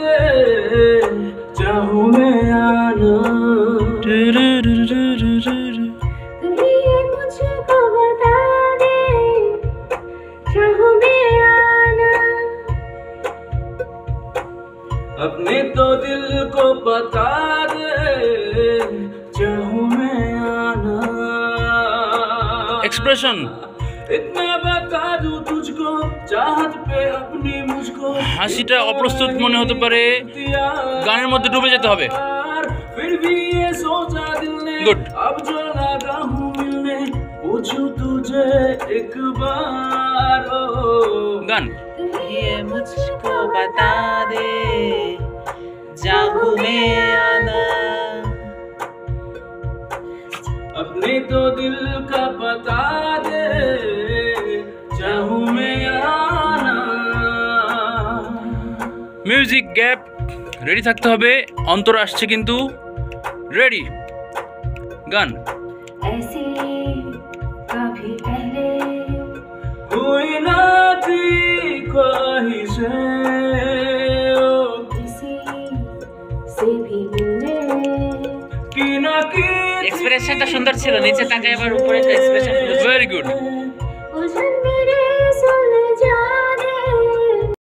दे, चाहूं मैं आना। कहीं मुझको बता दे, चाहूं मैं आना। अपने तो दिल को बता दे, चाहूं मैं आना। एक्सप्रेशन इतना बता दूं तुझको, चाहत पे अपनी मुझको। হাসিটা অপ্রস্তুত মনে হতে পারে, গানের মধ্যে ডুবে যেতে হবে। फिर भी ये सोचा दिल ने, Good. अब जो लगा हूँ मिलने, पूछूं तुझे एक बार। গান ये मुझको बता दे, चाहूं मैं आना। अपने तो दिल का बता दे, चाहूं मैं आना। মিউজিক গ্যাপ, রেডি থাকতে হবে। অন্তর আসছে কিন্তু, রেডি, গান। ऐसे कभी पहले हुई ना थी ख्वाहिशें, किसी से भी मिलने की ना की। এক্সপ্রেশনটা সুন্দর ছিল, নিচে তাকায় আবার উপরে একটা এক্সপ্রেশন। Very good.